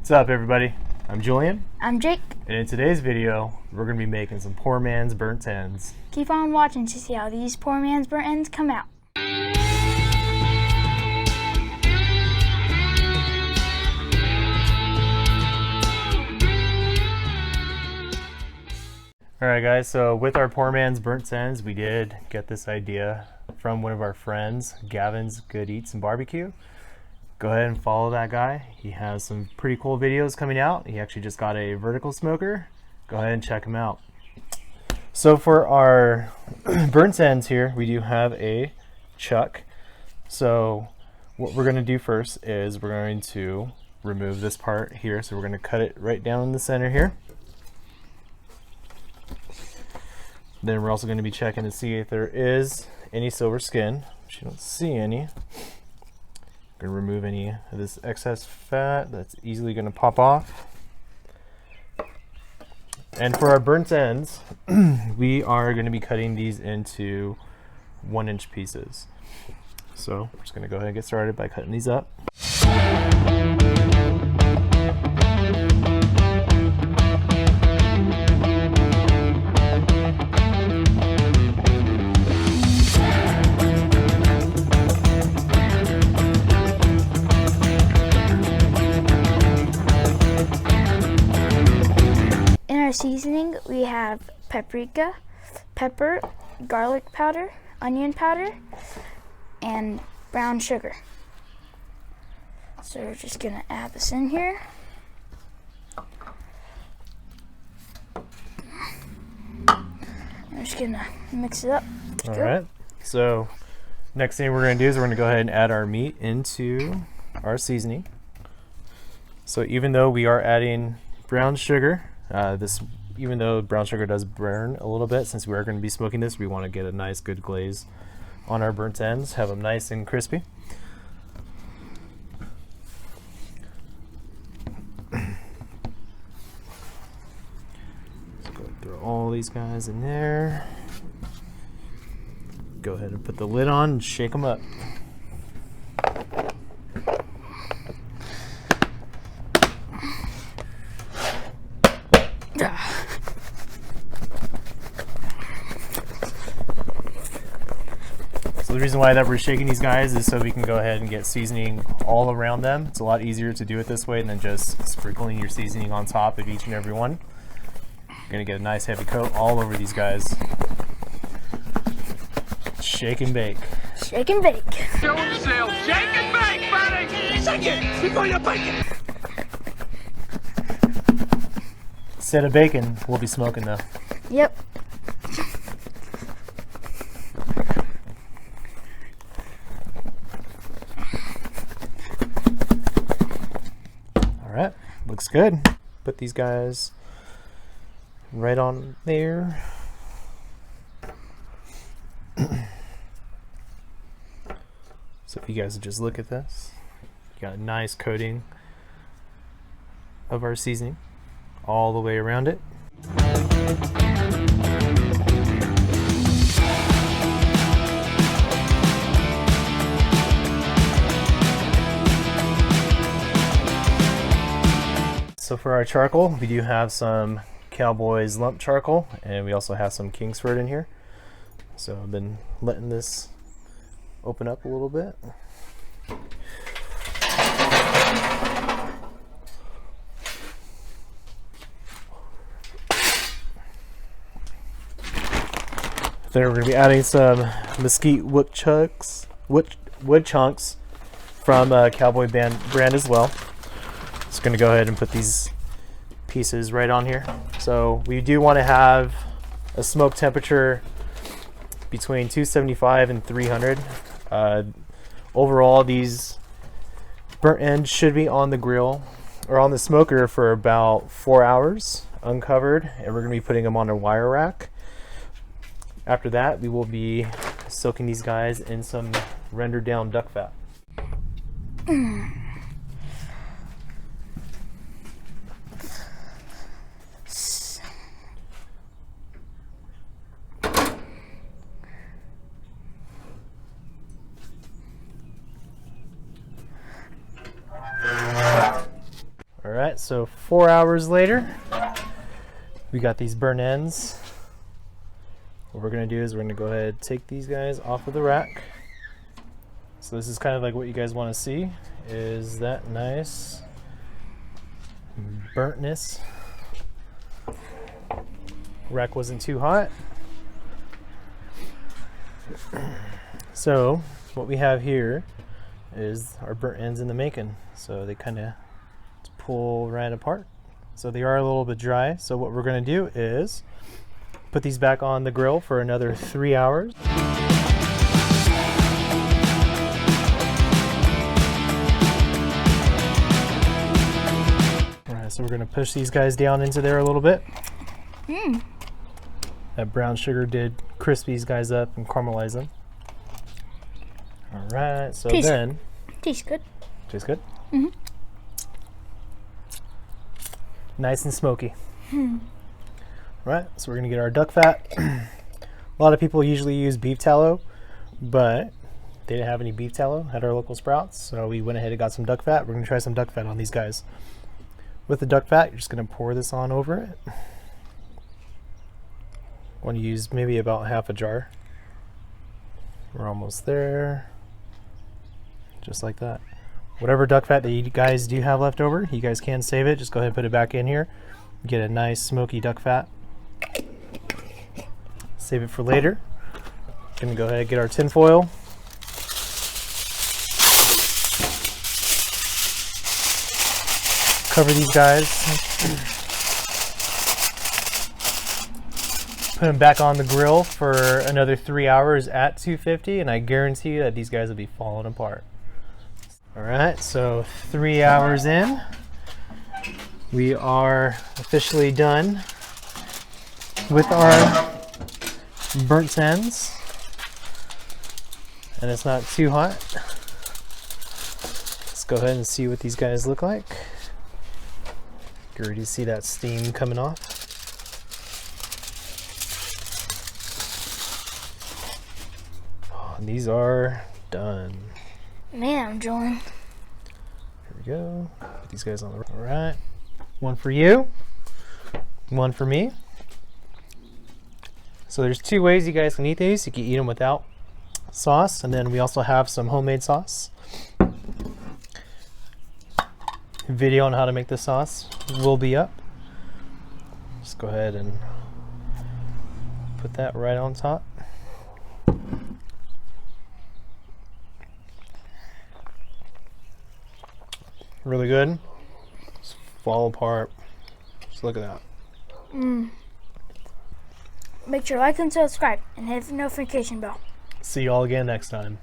What's up, everybody? I'm Julian. I'm Jake. And in today's video, we're going to be making some poor man's burnt ends. Keep on watching to see how these poor man's burnt ends come out. Alright guys, so with our poor man's burnt ends, we did get this idea from one of our friends, Gavin's Good Eats and Barbecue. Go ahead and follow that guy. He has some pretty cool videos coming out. He actually just got a vertical smoker. Go ahead and check him out. So for our burnt ends here, we do have a chuck. So what we're going to do first is we're going to remove this part here. So we're going to cut it right down in the center here. Then we're also going to be checking to see if there is any silver skin, which you don't see any. Going to remove any of this excess fat that's easily going to pop off. And for our burnt ends, we are going to be cutting these into 1-inch pieces. So we're just going to go ahead and get started by cutting these up. Seasoning, we have paprika, pepper, garlic powder, onion powder, and brown sugar. So we're just gonna add this in here. I'm just gonna mix it up. All right, so next thing we're gonna do is we're gonna go ahead and add our meat into our seasoning. So even though we are adding brown sugar, even though brown sugar does burn a little bit, since we are going to be smoking this, we want to get a nice good glaze on our burnt ends, have them nice and crispy. Let's go ahead and throw all these guys in there. Go ahead and put the lid on and shake them up. So the reason why that we're shaking these guys is so we can go ahead and get seasoning all around them. It's a lot easier to do it this way than just sprinkling your seasoning on top of each and every one. You're gonna get a nice heavy coat all over these guys. Shake and bake. Shake and bake. Don't sell. Shake and bake, buddy! Shake it before you bake it! Instead of bacon, we'll be smoking though. Yep. Alright, looks good. Put these guys right on there. So if you guys just look at this, you got a nice coating of our seasoning all the way around it. So for our charcoal, we do have some Cowboys lump charcoal, and we also have some Kingsford in here. So I've been letting this open up a little bit. Then we're going to be adding some mesquite wood chunks from Cowboy brand as well. Just going to go ahead and put these pieces right on here. So we do want to have a smoke temperature between 275 and 300. Overall, these burnt ends should be on the grill or on the smoker for about 4 hours uncovered, and we're going to be putting them on a wire rack. After that, we will be soaking these guys in some rendered down duck fat. Alright, so 4 hours later, we got these burnt ends. What we're going to do is we're going to go ahead and take these guys off of the rack. So this is kind of like what you guys want to see, is that nice burntness. Rack wasn't too hot. So what we have here is our burnt ends in the making. So they kind of pull right apart. So they are a little bit dry. So what we're going to do is put these back on the grill for another 3 hours. Alright, so we're going to push these guys down into there a little bit. That brown sugar did crisp these guys up and caramelize them. Alright, so Tastes good. Tastes good? Nice and smoky. Right, so we're going to get our duck fat. A lot of people usually use beef tallow, but they didn't have any beef tallow at our local Sprouts, so we went ahead and got some duck fat. We're going to try some duck fat on these guys. With the duck fat, you're just going to pour this on over it. I want to use maybe about half a jar. We're almost there. Just like that. Whatever duck fat that you guys do have left over, you guys can save it. Just go ahead and put it back in here. Get a nice smoky duck fat. Save it for later. Gonna go ahead and get our tin foil. Cover these guys. Put them back on the grill for another 3 hours at 250, and I guarantee you that these guys will be falling apart. Alright, so 3 hours in, we are officially done with our burnt ends, and it's not too hot. Let's go ahead and see what these guys look like. You can already see that steam coming off. Oh, and these are done. Man, I'm enjoying. Here we go. Put these guys on the right. All right. One for you. One for me. So there's two ways you guys can eat these. You can eat them without sauce, and then we also have some homemade sauce. Video on how to make the sauce will be up. Just go ahead and put that right on top. Really good. Just fall apart. Just look at that. Make sure to like and subscribe and hit the notification bell. See you all again next time.